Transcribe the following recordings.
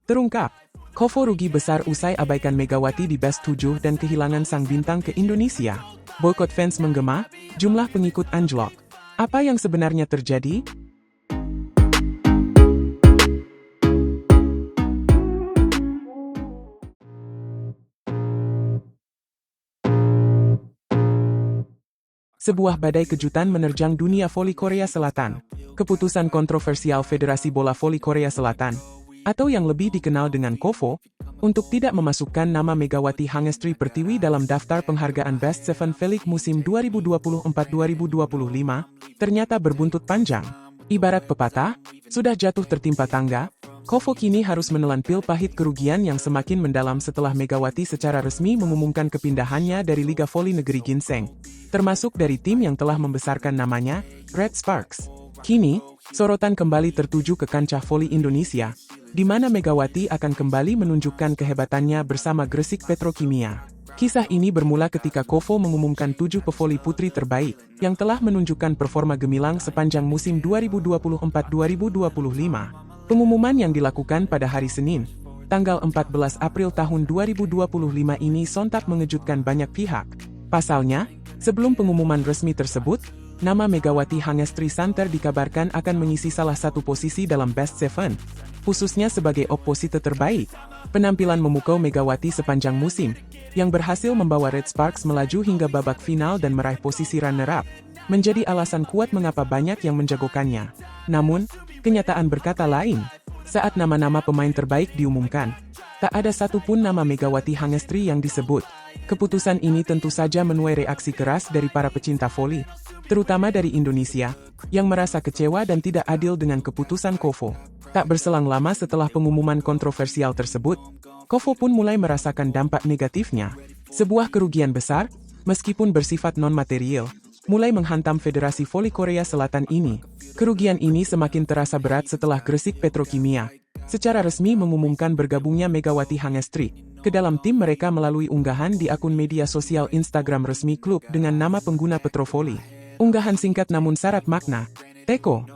Terungkap, Kovo rugi besar usai abaikan Megawati di Best 7 dan kehilangan sang bintang ke Indonesia. Boykot fans menggema, jumlah pengikut anjlok. Apa yang sebenarnya terjadi? Sebuah badai kejutan menerjang dunia voli Korea Selatan. Keputusan kontroversial Federasi Bola Voli Korea Selatan, atau yang lebih dikenal dengan KOVO, untuk tidak memasukkan nama Megawati Hangestri Pertiwi dalam daftar penghargaan Best Seven V-League musim 2024-2025, ternyata berbuntut panjang. Ibarat pepatah, sudah jatuh tertimpa tangga, KOVO kini harus menelan pil pahit kerugian yang semakin mendalam setelah Megawati secara resmi mengumumkan kepindahannya dari Liga Voli Negeri Ginseng, termasuk dari tim yang telah membesarkan namanya, Red Sparks. Kini, sorotan kembali tertuju ke kancah voli Indonesia, di mana Megawati akan kembali menunjukkan kehebatannya bersama Gresik Petrokimia. Kisah ini bermula ketika KOVO mengumumkan 7 pevoli putri terbaik, yang telah menunjukkan performa gemilang sepanjang musim 2024-2025. Pengumuman yang dilakukan pada hari Senin, tanggal 14 April tahun 2025 ini sontak mengejutkan banyak pihak. Pasalnya, sebelum pengumuman resmi tersebut, nama Megawati Hangestri Santer dikabarkan akan mengisi salah satu posisi dalam Best Seven, khususnya sebagai oposite terbaik. Penampilan memukau Megawati sepanjang musim, yang berhasil membawa Red Sparks melaju hingga babak final dan meraih posisi runner-up, menjadi alasan kuat mengapa banyak yang menjagokannya. Namun, kenyataan berkata lain. Saat nama-nama pemain terbaik diumumkan, tak ada satupun nama Megawati Hangestri yang disebut. Keputusan ini tentu saja menuai reaksi keras dari para pecinta voli, terutama dari Indonesia, yang merasa kecewa dan tidak adil dengan keputusan KOVO. Tak berselang lama setelah pengumuman kontroversial tersebut, KOVO pun mulai merasakan dampak negatifnya. Sebuah kerugian besar, meskipun bersifat non-material, mulai menghantam Federasi Voli Korea Selatan ini. Kerugian ini semakin terasa berat setelah Gresik Petrokimia secara resmi mengumumkan bergabungnya Megawati Hangestri ke dalam tim mereka melalui unggahan di akun media sosial Instagram resmi klub dengan nama pengguna Petrovoli. Unggahan singkat namun syarat makna, Teko,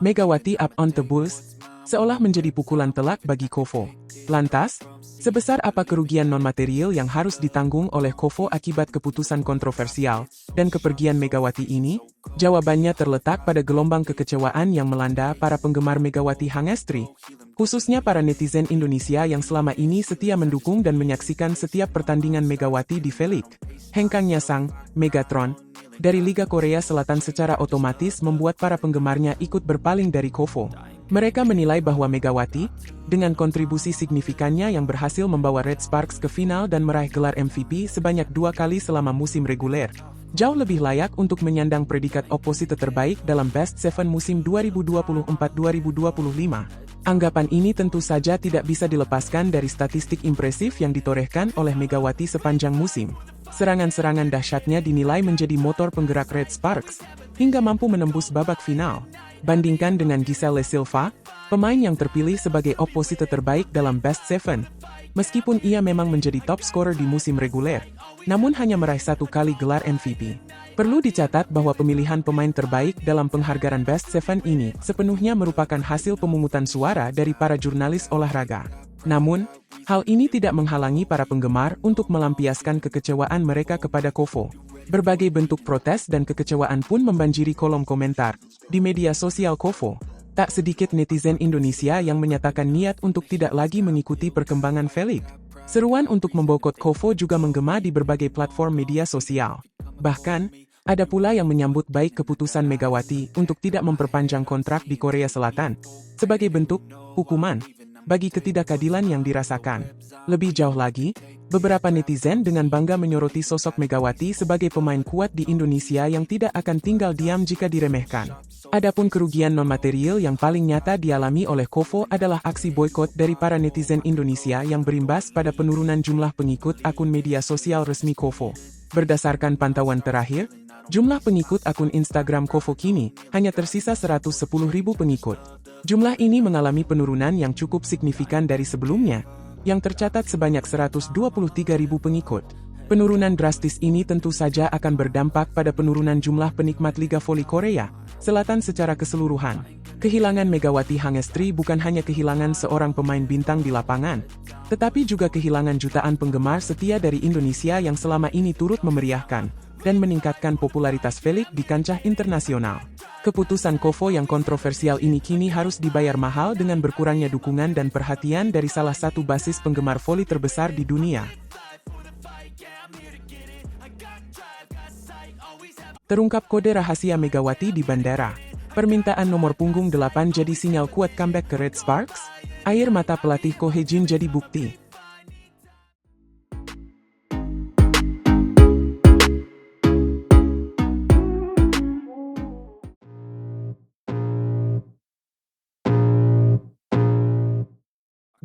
Megawati up on the Bulls, seolah menjadi pukulan telak bagi KOVO. Lantas, sebesar apa kerugian non-material yang harus ditanggung oleh KOVO akibat keputusan kontroversial dan kepergian Megawati ini? Jawabannya terletak pada gelombang kekecewaan yang melanda para penggemar Megawati Hangestri, khususnya para netizen Indonesia yang selama ini setia mendukung dan menyaksikan setiap pertandingan Megawati di V-League. Hengkangnya sang Megatron dari Liga Korea Selatan secara otomatis membuat para penggemarnya ikut berpaling dari KOVO. Mereka menilai bahwa Megawati, dengan kontribusi signifikannya yang berhasil membawa Red Sparks ke final dan meraih gelar MVP sebanyak 2 kali selama musim reguler, jauh lebih layak untuk menyandang predikat oposite terbaik dalam Best Seven musim 2024-2025. Anggapan ini tentu saja tidak bisa dilepaskan dari statistik impresif yang ditorehkan oleh Megawati sepanjang musim. Serangan-serangan dahsyatnya dinilai menjadi motor penggerak Red Sparks, hingga mampu menembus babak final. Bandingkan dengan Giselle Silva, pemain yang terpilih sebagai oposite terbaik dalam Best Seven. Meskipun ia memang menjadi top scorer di musim reguler, namun hanya meraih 1 kali gelar MVP. Perlu dicatat bahwa pemilihan pemain terbaik dalam penghargaan Best Seven ini sepenuhnya merupakan hasil pemungutan suara dari para jurnalis olahraga. Namun, hal ini tidak menghalangi para penggemar untuk melampiaskan kekecewaan mereka kepada KOVO. Berbagai bentuk protes dan kekecewaan pun membanjiri kolom komentar di media sosial KOVO. Tak sedikit netizen Indonesia yang menyatakan niat untuk tidak lagi mengikuti perkembangan V-League. Seruan untuk memboikot KOVO juga menggema di berbagai platform media sosial. Bahkan, ada pula yang menyambut baik keputusan Megawati untuk tidak memperpanjang kontrak di Korea Selatan sebagai bentuk hukuman bagi ketidakadilan yang dirasakan. Lebih jauh lagi, beberapa netizen dengan bangga menyoroti sosok Megawati sebagai pemain kuat di Indonesia yang tidak akan tinggal diam jika diremehkan. Adapun kerugian non-material yang paling nyata dialami oleh KOVO adalah aksi boykot dari para netizen Indonesia yang berimbas pada penurunan jumlah pengikut akun media sosial resmi KOVO. Berdasarkan pantauan terakhir, jumlah pengikut akun Instagram KOVO kini hanya tersisa 110.000 pengikut. Jumlah ini mengalami penurunan yang cukup signifikan dari sebelumnya, yang tercatat sebanyak 123.000 pengikut. Penurunan drastis ini tentu saja akan berdampak pada penurunan jumlah penikmat Liga Voli Korea Selatan secara keseluruhan. Kehilangan Megawati Hangestri bukan hanya kehilangan seorang pemain bintang di lapangan, tetapi juga kehilangan jutaan penggemar setia dari Indonesia yang selama ini turut memeriahkan dan meningkatkan popularitas Felix di kancah internasional. Keputusan Kovo yang kontroversial ini kini harus dibayar mahal dengan berkurangnya dukungan dan perhatian dari salah satu basis penggemar voli terbesar di dunia. Terungkap kode rahasia Megawati di bandara. Permintaan nomor punggung 8 jadi sinyal kuat comeback ke Red Sparks? Air mata pelatih Ko Hye-jin jadi bukti.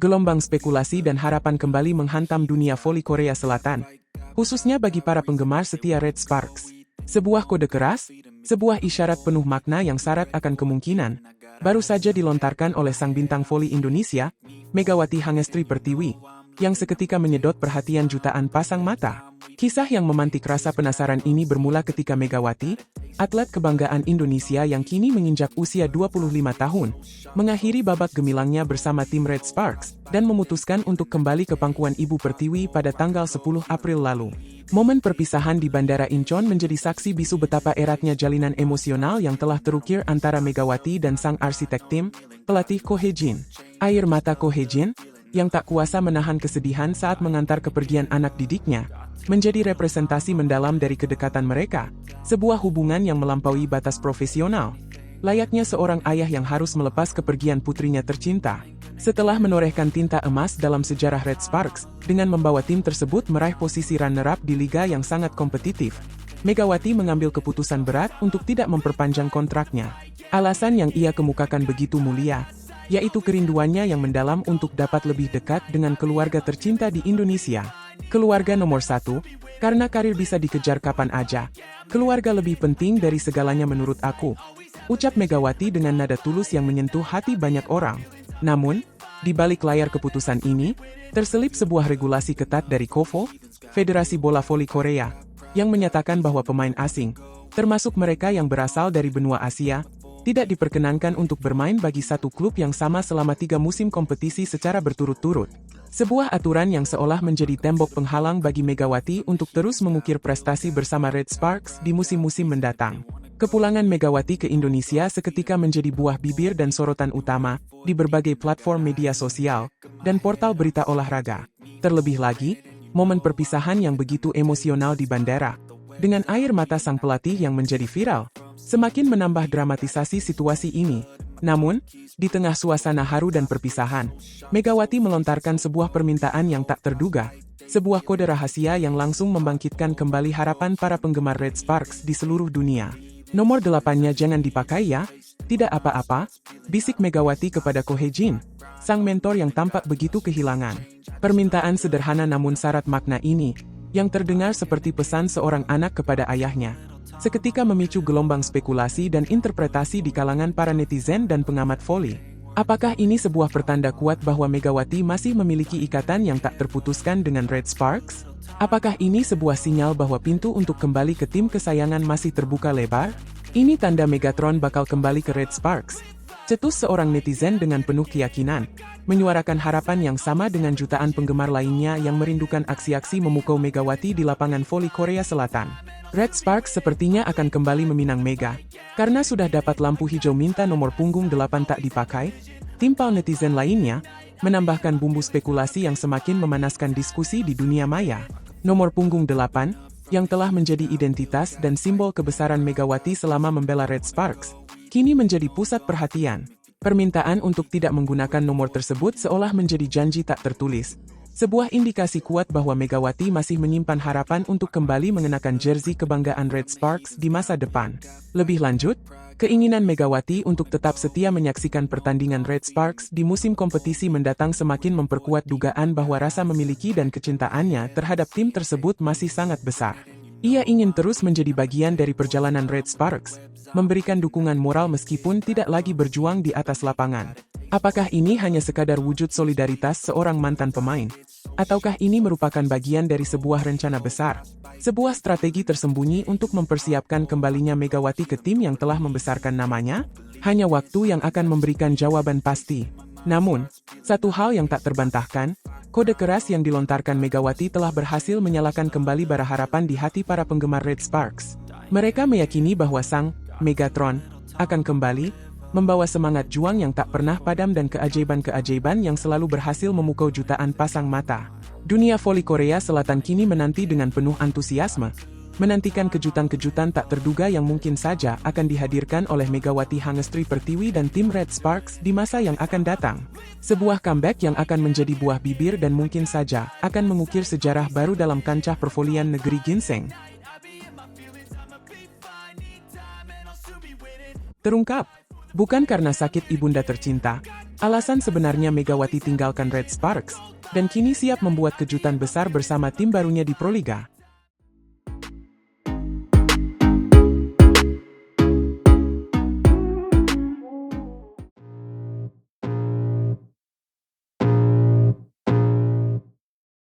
Gelombang spekulasi dan harapan kembali menghantam dunia voli Korea Selatan, khususnya bagi para penggemar setia Red Sparks. Sebuah kode keras, sebuah isyarat penuh makna yang syarat akan kemungkinan, baru saja dilontarkan oleh sang bintang voli Indonesia, Megawati Hangestri Pertiwi, yang seketika menyedot perhatian jutaan pasang mata. Kisah yang memantik rasa penasaran ini bermula ketika Megawati, atlet kebanggaan Indonesia yang kini menginjak usia 25 tahun, mengakhiri babak gemilangnya bersama tim Red Sparks, dan memutuskan untuk kembali ke pangkuan Ibu Pertiwi pada tanggal 10 April lalu. Momen perpisahan di Bandara Incheon menjadi saksi bisu betapa eratnya jalinan emosional yang telah terukir antara Megawati dan sang arsitek tim, pelatih Ko Hye-jin. Air mata Ko Hye-jin, yang tak kuasa menahan kesedihan saat mengantar kepergian anak didiknya, menjadi representasi mendalam dari kedekatan mereka, sebuah hubungan yang melampaui batas profesional. Layaknya seorang ayah yang harus melepas kepergian putrinya tercinta. Setelah menorehkan tinta emas dalam sejarah Red Sparks, dengan membawa tim tersebut meraih posisi runner-up di liga yang sangat kompetitif, Megawati mengambil keputusan berat untuk tidak memperpanjang kontraknya. Alasan yang ia kemukakan begitu mulia, yaitu kerinduannya yang mendalam untuk dapat lebih dekat dengan keluarga tercinta di Indonesia. Keluarga nomor satu, karena karir bisa dikejar kapan aja. Keluarga lebih penting dari segalanya menurut aku, ucap Megawati dengan nada tulus yang menyentuh hati banyak orang. Namun, di balik layar keputusan ini, terselip sebuah regulasi ketat dari KOVO, Federasi Bola Voli Korea, yang menyatakan bahwa pemain asing, termasuk mereka yang berasal dari benua Asia, tidak diperkenankan untuk bermain bagi satu klub yang sama selama 3 musim kompetisi secara berturut-turut. Sebuah aturan yang seolah menjadi tembok penghalang bagi Megawati untuk terus mengukir prestasi bersama Red Sparks di musim-musim mendatang. Kepulangan Megawati ke Indonesia seketika menjadi buah bibir dan sorotan utama di berbagai platform media sosial dan portal berita olahraga. Terlebih lagi, momen perpisahan yang begitu emosional di bandara, dengan air mata sang pelatih yang menjadi viral, semakin menambah dramatisasi situasi ini. Namun, di tengah suasana haru dan perpisahan, Megawati melontarkan sebuah permintaan yang tak terduga, sebuah kode rahasia yang langsung membangkitkan kembali harapan para penggemar Red Sparks di seluruh dunia. Nomor 8-nya jangan dipakai ya, tidak apa-apa, bisik Megawati kepada Ko Hye-jin, sang mentor yang tampak begitu kehilangan. Permintaan sederhana namun syarat makna ini, yang terdengar seperti pesan seorang anak kepada ayahnya, seketika memicu gelombang spekulasi dan interpretasi di kalangan para netizen dan pengamat voli. Apakah ini sebuah pertanda kuat bahwa Megawati masih memiliki ikatan yang tak terputuskan dengan Red Sparks? Apakah ini sebuah sinyal bahwa pintu untuk kembali ke tim kesayangan masih terbuka lebar? Ini tanda Megatron bakal kembali ke Red Sparks, cetus seorang netizen dengan penuh keyakinan, menyuarakan harapan yang sama dengan jutaan penggemar lainnya yang merindukan aksi-aksi memukau Megawati di lapangan voli Korea Selatan. Red Sparks sepertinya akan kembali meminang Mega, karena sudah dapat lampu hijau minta nomor punggung 8 tak dipakai. Timpal netizen lainnya, menambahkan bumbu spekulasi yang semakin memanaskan diskusi di dunia maya. Nomor punggung 8, yang telah menjadi identitas dan simbol kebesaran Megawati selama membela Red Sparks, kini menjadi pusat perhatian. Permintaan untuk tidak menggunakan nomor tersebut seolah menjadi janji tak tertulis. Sebuah indikasi kuat bahwa Megawati masih menyimpan harapan untuk kembali mengenakan jersey kebanggaan Red Sparks di masa depan. Lebih lanjut, keinginan Megawati untuk tetap setia menyaksikan pertandingan Red Sparks di musim kompetisi mendatang semakin memperkuat dugaan bahwa rasa memiliki dan kecintaannya terhadap tim tersebut masih sangat besar. Ia ingin terus menjadi bagian dari perjalanan Red Sparks, memberikan dukungan moral meskipun tidak lagi berjuang di atas lapangan. Apakah ini hanya sekadar wujud solidaritas seorang mantan pemain? Ataukah ini merupakan bagian dari sebuah rencana besar? Sebuah strategi tersembunyi untuk mempersiapkan kembalinya Megawati ke tim yang telah membesarkan namanya? Hanya waktu yang akan memberikan jawaban pasti. Namun, satu hal yang tak terbantahkan, kode keras yang dilontarkan Megawati telah berhasil menyalakan kembali bara harapan di hati para penggemar Red Sparks. Mereka meyakini bahwa sang Megatron akan kembali, membawa semangat juang yang tak pernah padam dan keajaiban-keajaiban yang selalu berhasil memukau jutaan pasang mata. Dunia voli Korea Selatan kini menanti dengan penuh antusiasme, menantikan kejutan-kejutan tak terduga yang mungkin saja akan dihadirkan oleh Megawati Hangestri Pertiwi dan tim Red Sparks di masa yang akan datang. Sebuah comeback yang akan menjadi buah bibir dan mungkin saja akan mengukir sejarah baru dalam kancah pervolian negeri ginseng. Terungkap, bukan karena sakit ibunda tercinta, alasan sebenarnya Megawati tinggalkan Red Sparks, dan kini siap membuat kejutan besar bersama tim barunya di Proliga.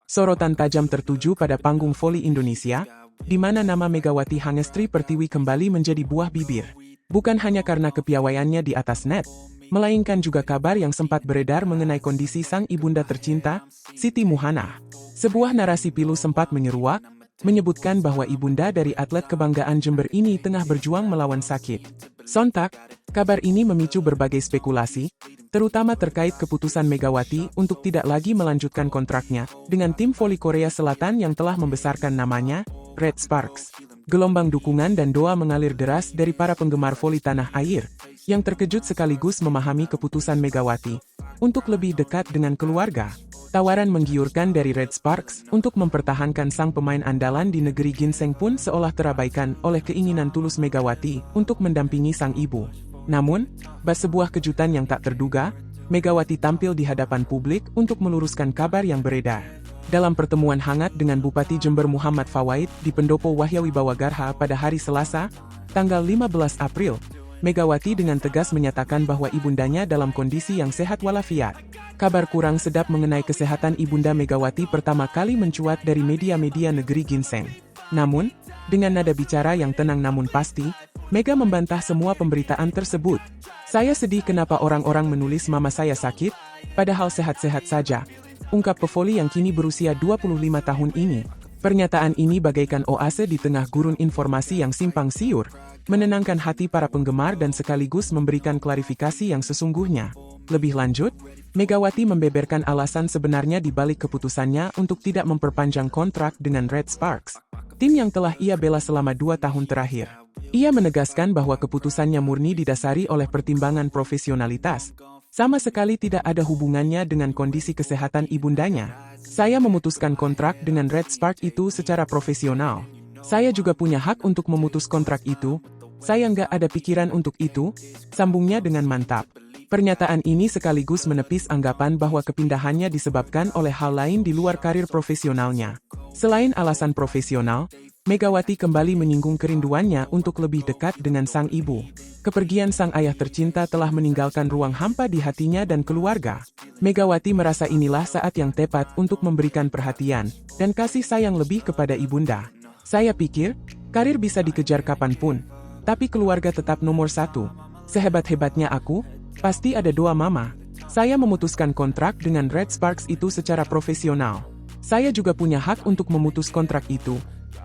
Sorotan tajam tertuju pada panggung voli Indonesia, di mana nama Megawati Hangestri Pertiwi kembali menjadi buah bibir. Bukan hanya karena kepiawaiannya di atas net, melainkan juga kabar yang sempat beredar mengenai kondisi sang ibunda tercinta, Siti Muhana. Sebuah narasi pilu sempat menyeruak, menyebutkan bahwa ibunda dari atlet kebanggaan Jember ini tengah berjuang melawan sakit. Sontak, kabar ini memicu berbagai spekulasi, terutama terkait keputusan Megawati untuk tidak lagi melanjutkan kontraknya dengan tim voli Korea Selatan yang telah membesarkan namanya, Red Sparks. Gelombang dukungan dan doa mengalir deras dari para penggemar voli tanah air, yang terkejut sekaligus memahami keputusan Megawati untuk lebih dekat dengan keluarga. Tawaran menggiurkan dari Red Sparks untuk mempertahankan sang pemain andalan di negeri ginseng pun seolah terabaikan oleh keinginan tulus Megawati untuk mendampingi sang ibu. Namun, sebuah kejutan yang tak terduga, Megawati tampil di hadapan publik untuk meluruskan kabar yang beredar. Dalam pertemuan hangat dengan Bupati Jember Muhammad Fawaid di Pendopo Wahyawibawa Garha pada hari Selasa, tanggal 15 April, Megawati dengan tegas menyatakan bahwa ibundanya dalam kondisi yang sehat walafiat. Kabar kurang sedap mengenai kesehatan ibunda Megawati pertama kali mencuat dari media-media negeri ginseng. Namun, dengan nada bicara yang tenang namun pasti, Mega membantah semua pemberitaan tersebut. "Saya sedih kenapa orang-orang menulis mama saya sakit, padahal sehat-sehat saja," ungkap pevoli yang kini berusia 25 tahun ini. Pernyataan ini bagaikan oase di tengah gurun informasi yang simpang siur, menenangkan hati para penggemar dan sekaligus memberikan klarifikasi yang sesungguhnya. Lebih lanjut, Megawati membeberkan alasan sebenarnya di balik keputusannya untuk tidak memperpanjang kontrak dengan Red Sparks, tim yang telah ia bela selama 2 tahun terakhir. Ia menegaskan bahwa keputusannya murni didasari oleh pertimbangan profesionalitas. Sama sekali tidak ada hubungannya dengan kondisi kesehatan ibundanya. "Saya memutuskan kontrak dengan Red Spark itu secara profesional. Saya juga punya hak untuk memutus kontrak itu. Saya nggak ada pikiran untuk itu," sambungnya dengan mantap. Pernyataan ini sekaligus menepis anggapan bahwa kepindahannya disebabkan oleh hal lain di luar karir profesionalnya. Selain alasan profesional, Megawati kembali menyinggung kerinduannya untuk lebih dekat dengan sang ibu. Kepergian sang ayah tercinta telah meninggalkan ruang hampa di hatinya dan keluarga. Megawati merasa inilah saat yang tepat untuk memberikan perhatian dan kasih sayang lebih kepada ibunda. "Saya pikir, karir bisa dikejar kapanpun, tapi keluarga tetap nomor satu. Sehebat-hebatnya aku, pasti ada doa mama. Saya memutuskan kontrak dengan Red Sparks itu secara profesional. Saya juga punya hak untuk memutus kontrak itu,"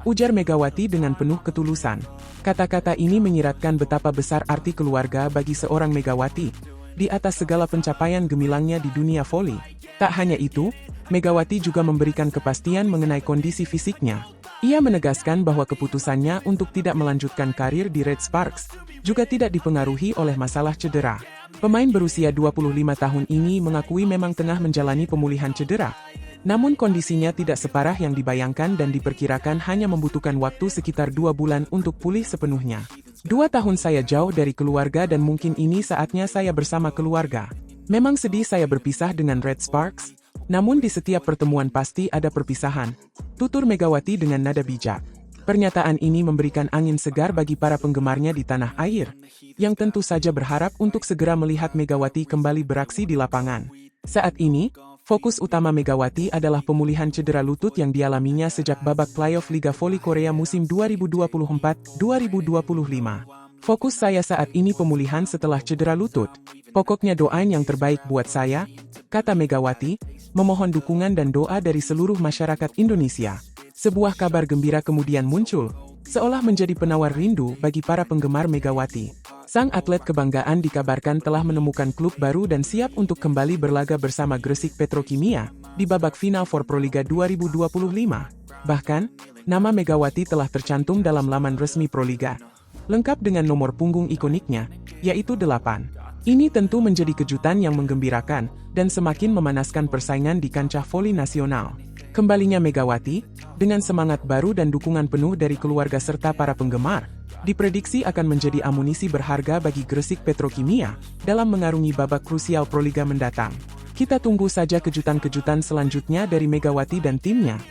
ujar Megawati dengan penuh ketulusan. Kata-kata ini menyiratkan betapa besar arti keluarga bagi seorang Megawati, di atas segala pencapaian gemilangnya di dunia voli. Tak hanya itu, Megawati juga memberikan kepastian mengenai kondisi fisiknya. Ia menegaskan bahwa keputusannya untuk tidak melanjutkan karir di Red Sparks juga tidak dipengaruhi oleh masalah cedera. Pemain berusia 25 tahun ini mengakui memang tengah menjalani pemulihan cedera. Namun kondisinya tidak separah yang dibayangkan dan diperkirakan hanya membutuhkan waktu sekitar 2 bulan untuk pulih sepenuhnya. 2 tahun saya jauh dari keluarga dan mungkin ini saatnya saya bersama keluarga. Memang sedih saya berpisah dengan Red Sparks, namun di setiap pertemuan pasti ada perpisahan, tutur Megawati dengan nada bijak. Pernyataan ini memberikan angin segar bagi para penggemarnya di tanah air, yang tentu saja berharap untuk segera melihat Megawati kembali beraksi di lapangan. Saat ini, fokus utama Megawati adalah pemulihan cedera lutut yang dialaminya sejak babak playoff Liga Voli Korea musim 2024-2025. Fokus saya saat ini pemulihan setelah cedera lutut. Pokoknya doain yang terbaik buat saya, kata Megawati, memohon dukungan dan doa dari seluruh masyarakat Indonesia. Sebuah kabar gembira kemudian muncul, seolah menjadi penawar rindu bagi para penggemar Megawati. Sang atlet kebanggaan dikabarkan telah menemukan klub baru dan siap untuk kembali berlaga bersama Gresik Petrokimia di babak final for Proliga 2025. Bahkan, nama Megawati telah tercantum dalam laman resmi Proliga, lengkap dengan nomor punggung ikoniknya, yaitu 8. Ini tentu menjadi kejutan yang menggembirakan dan semakin memanaskan persaingan di kancah voli nasional. Kembalinya Megawati, dengan semangat baru dan dukungan penuh dari keluarga serta para penggemar, diprediksi akan menjadi amunisi berharga bagi Gresik Petrokimia dalam mengarungi babak krusial Proliga mendatang. Kita tunggu saja kejutan-kejutan selanjutnya dari Megawati dan timnya.